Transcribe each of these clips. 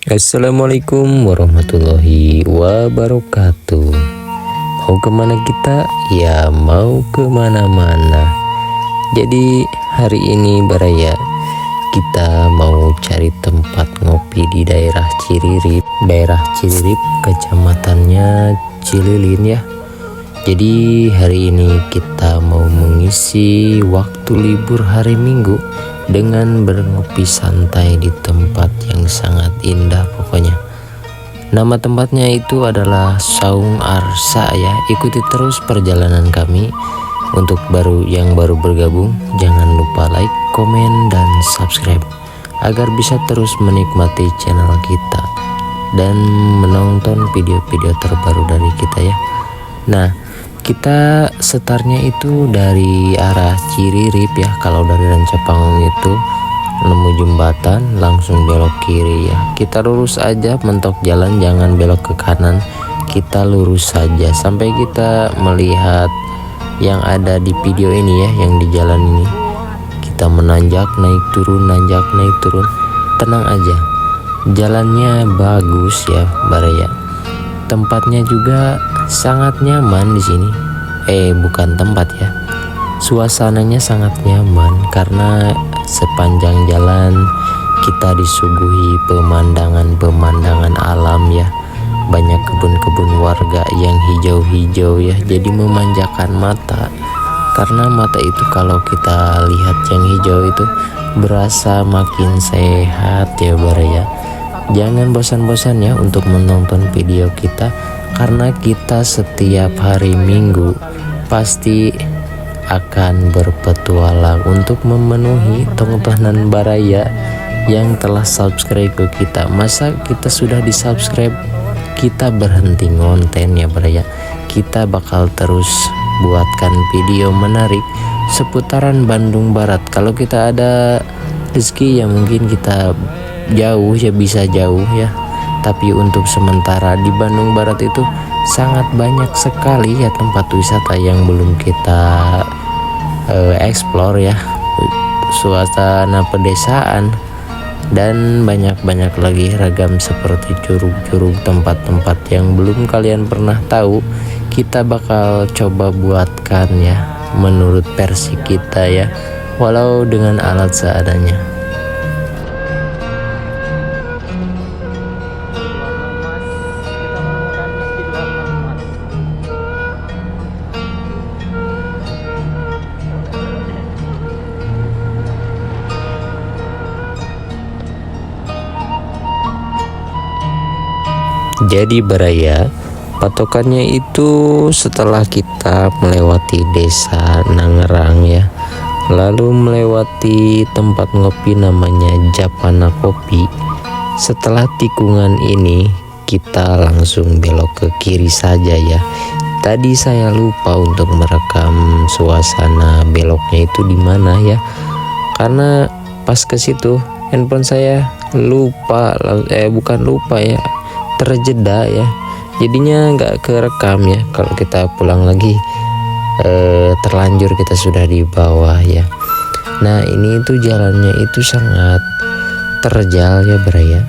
Assalamualaikum warahmatullahi wabarakatuh. Mau kemana kita? Ya mau kemana-mana. Jadi hari ini Baraya kita mau cari tempat ngopi di daerah Ciririp. Daerah Ciririp kecamatannya Cililin ya. Jadi hari ini kita mau mengisi waktu libur hari Minggu dengan berngopi santai di tempat yang sangat indah pokoknya. Nama tempatnya itu adalah Saung Arsa ya. Ikuti terus perjalanan kami. Untuk yang baru bergabung, jangan lupa like, komen, dan subscribe agar bisa terus menikmati channel kita dan menonton video-video terbaru dari kita ya. Nah, kita startnya itu dari arah Ciririp ya. Kalau dari Rancapangung itu nemu jembatan langsung belok kiri ya. Kita lurus aja, mentok jalan, jangan belok ke kanan. Kita lurus saja sampai kita melihat yang ada di video ini ya, yang di jalan ini. Kita menanjak naik turun, nanjak naik turun. Tenang aja, jalannya bagus ya Baraya. Tempatnya juga sangat nyaman di sini. Bukan tempat ya. Suasananya sangat nyaman karena sepanjang jalan kita disuguhi pemandangan alam ya. Banyak kebun-kebun warga yang hijau-hijau ya. Jadi memanjakan mata. Karena mata itu kalau kita lihat yang hijau itu berasa makin sehat ya Baraya. Jangan bosan-bosan ya untuk menonton video kita, karena kita setiap hari Minggu pasti akan berpetualang untuk memenuhi tontonan Baraya yang telah subscribe ke kita. Masa kita sudah di subscribe kita berhenti ngonten ya Baraya. Kita bakal terus buatkan video menarik seputaran Bandung Barat. Kalau kita ada rezeki ya mungkin kita jauh ya, bisa jauh ya. Tapi untuk sementara di Bandung Barat itu sangat banyak sekali ya tempat wisata yang belum kita explore ya. Suasana pedesaan dan banyak lagi ragam seperti curug-curug, tempat-tempat yang belum kalian pernah tahu. Kita bakal coba buatkan ya menurut versi kita ya, walau dengan alat seadanya. Jadi Baraya, patokannya itu setelah kita melewati desa Nangerang ya, lalu melewati tempat ngopi namanya Japana Kopi. Setelah tikungan ini kita langsung belok ke kiri saja ya. Tadi saya lupa untuk merekam suasana beloknya itu di mana ya, karena pas ke situ handphone saya bukan lupa ya, terjeda ya, jadinya nggak kerekam ya. Kalau kita pulang lagi terlanjur kita sudah di bawah ya. Nah ini itu jalannya itu sangat terjal ya Baraya.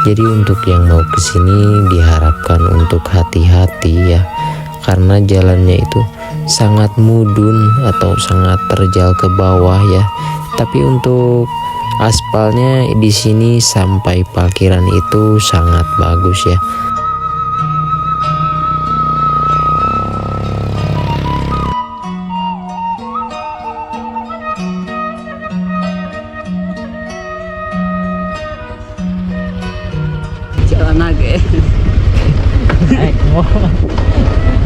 Jadi untuk yang mau kesini diharapkan untuk hati-hati ya, karena jalannya itu sangat mudun atau sangat terjal ke bawah ya. Tapi untuk aspalnya di sini sampai parkiran itu sangat bagus ya. Jalan aja.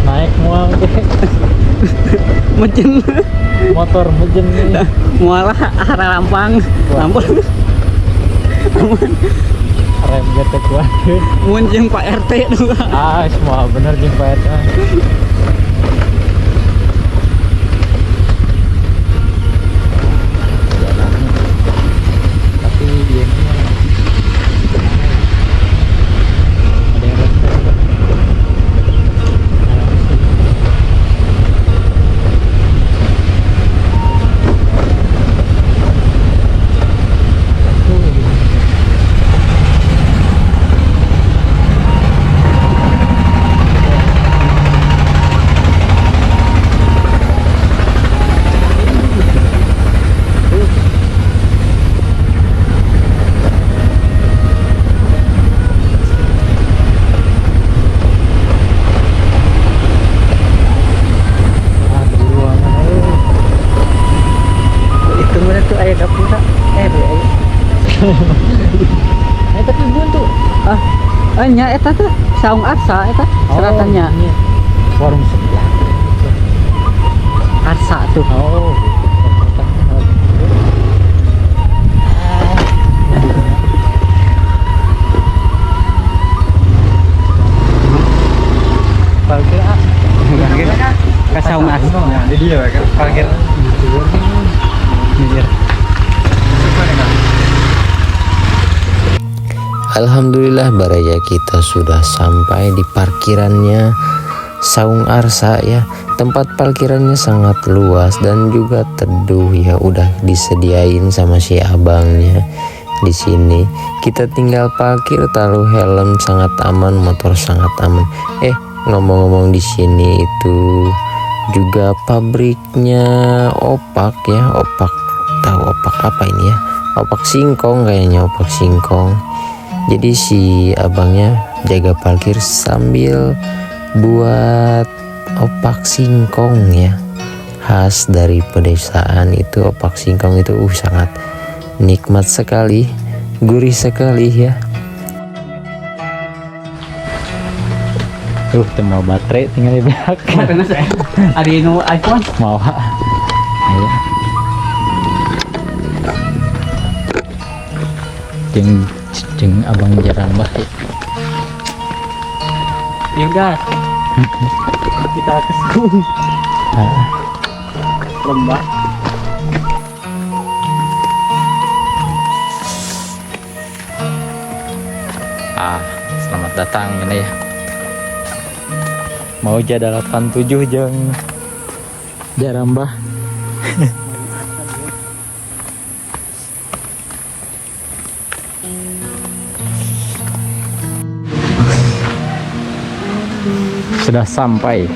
naik mual Mejen motor mejen nih. mualah arah Lampang. Rem gete kuat. Mun jeung Pak RT tuh. Semua bener jeung Pak RT. Tapi dia ada yang nya eta tuh saung arsa eta seratannya ini warung sebelah. arsa tuh. Oh. Parkir ah. Ke saung arsa. Nah, di dia kan parkir. Alhamdulillah baraya kita sudah sampai di parkirannya Saung Arsa ya. Tempat parkirannya sangat luas dan juga teduh ya, udah disediain sama si abangnya. Di sini kita tinggal parkir, taruh helm, sangat aman, motor sangat aman. Ngomong-ngomong, di sini itu juga pabriknya opak ya, opak. Tahu opak apa ini ya? Opak singkong kayaknya, opak singkong. Jadi si abangnya jaga parkir sambil buat opak singkong ya, khas dari pedesaan itu. Opak singkong itu sangat nikmat sekali, gurih sekali ya. Mau baterai tinggal di belakang. Ada nu iPhone. Mau. Ayo. Jeng abang jarang baik. Ya udah. Kita ke saung lembah. Selamat datang ini ya. Mau jada 87 jeng Jarambah. Sudah sampai.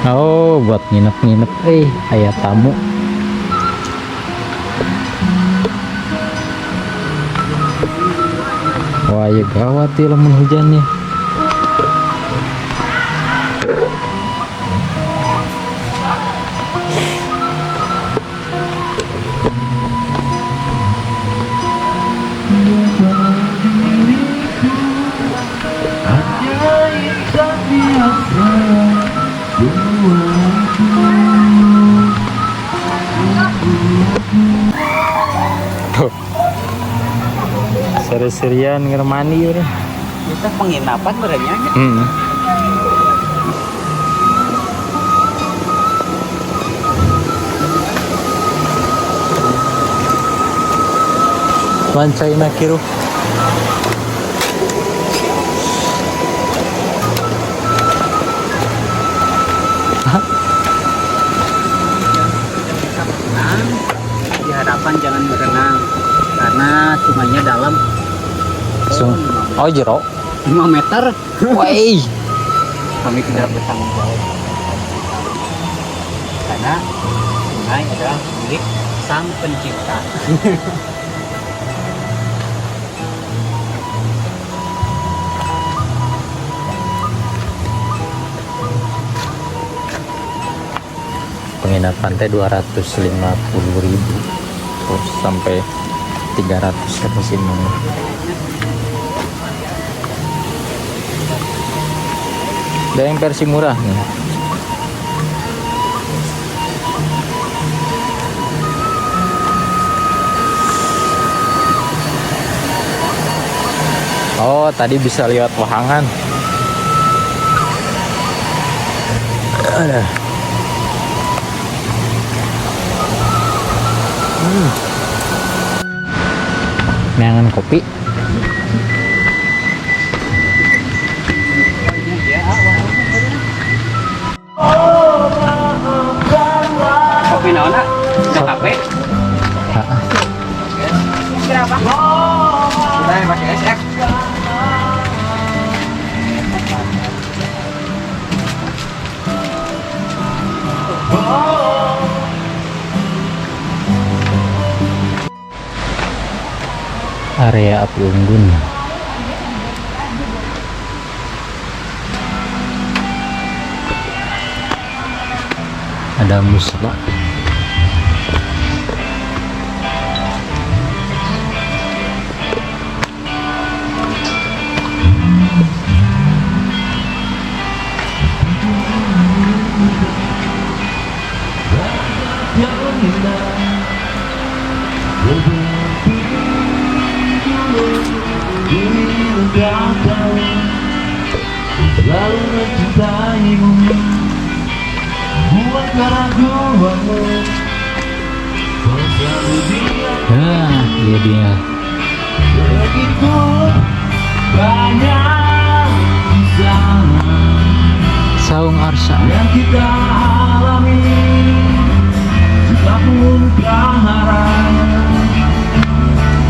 Oh, buat nginep-nginep. Aya tamu. Wah, ya gawat ya lamun hujannya. Seri-serian ngermani udah. Kita penginapan berenya. Wancai nakiru. Di hadapan jangan berenang karena sungainya dalam. Oh, jero 5 meter. Woi. Kami tidak bertanggung jawab karena sungai adalah milik sang pencipta. Penginapan teh 250.000 terus sampai 300 ke musim. Ada yang versi murah nih. Oh, tadi bisa lihat wahangan. Ada. Neangan kopi. Kopi naon ah? Kafe. Berapa? Kita yang pakai SX. Area api unggun. Ada musla. buat keraguanmu. Kau selalu diam, Nah, iya dia. begitu banyak kisah Saung Arsa. yang kita alami. Jika pun berharap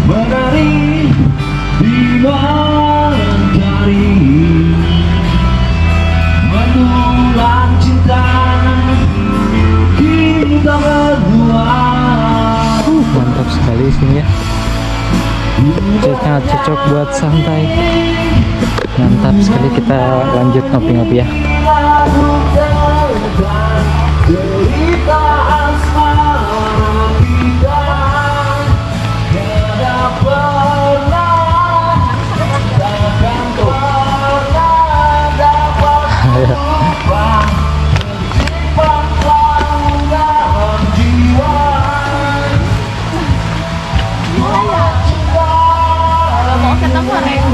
menari di mencari mendulang cinta kita berdua. Mantap sekali sini ya. Sangat cocok buat santai. Mantap sekali, kita lanjut ngopi-ngopi ya. Cerita asmara kita tiada pernah, takkan pernah dapat lupa, tersimpan selalu dalam jiwa. Mau ketemu Reng.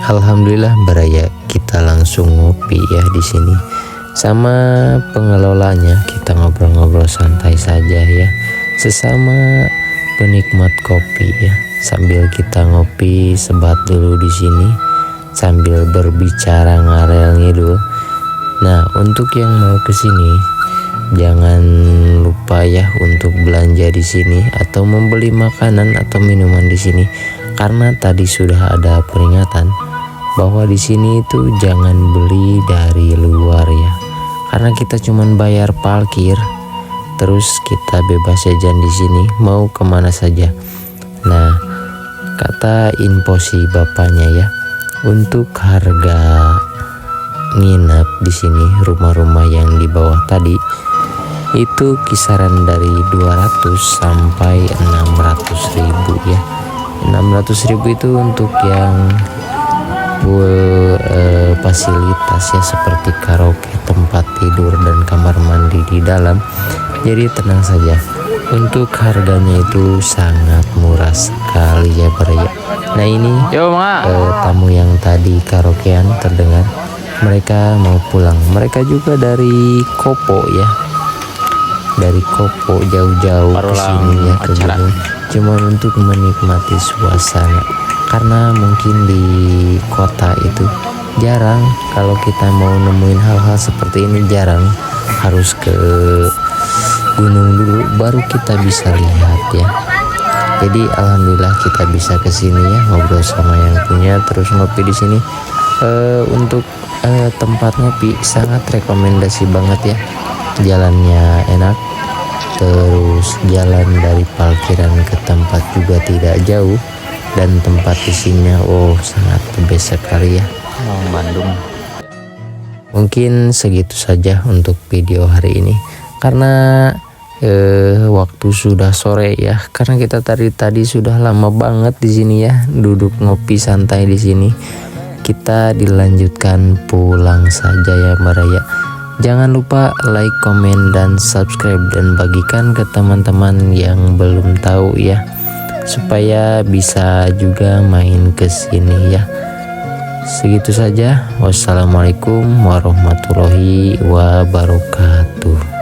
Alhamdulillah Baraya, kita langsung ngopi ya di sini. Sama pengelolanya kita ngobrol-ngobrol santai saja ya. Sesama penikmat kopi ya. Sambil kita ngopi sebat dulu di sini sambil berbicara ngarel ngidul. Nah, untuk yang mau ke sini jangan lupa ya untuk belanja di sini atau membeli makanan atau minuman di sini, karena tadi sudah ada peringatan bahwa di sini itu jangan beli dari luar ya, karena kita cuman bayar parkir, terus kita bebas jajan di sini mau kemana saja. Nah, kata infosi bapaknya ya, untuk harga nginap di sini rumah-rumah yang di bawah tadi itu kisaran dari 200 sampai 600 ribu ya. 600 ribu itu untuk yang full fasilitas ya, seperti karaoke, tempat tidur dan kamar mandi di dalam. Jadi tenang saja, untuk harganya itu sangat murah sekali ya Baraya. Nah ini tamu yang tadi karaokean terdengar, mereka mau pulang. Mereka juga dari Kopo ya, dari Kopo jauh-jauh ke sini ya, ke gunung, cuma untuk menikmati suasana. Karena mungkin di kota itu jarang, kalau kita mau nemuin hal-hal seperti ini jarang, harus ke gunung dulu baru kita bisa lihat ya. Jadi alhamdulillah kita bisa ke sini ya, ngobrol sama yang punya, terus ngopi di sini. Untuk tempat ngopi sangat rekomendasi banget ya, jalannya enak, terus jalan dari parkiran ke tempat juga tidak jauh, dan tempat isinya sangat the best sekali ya. Bandung. Mungkin segitu saja untuk video hari ini, karena waktu sudah sore ya, karena kita tadi sudah lama banget di sini ya, duduk ngopi santai di sini. Kita dilanjutkan pulang saja ya Baraya. Jangan lupa like, komen, dan subscribe, dan bagikan ke teman-teman yang belum tahu ya, supaya bisa juga main ke sini ya. Segitu saja. Wassalamualaikum warahmatullahi wabarakatuh.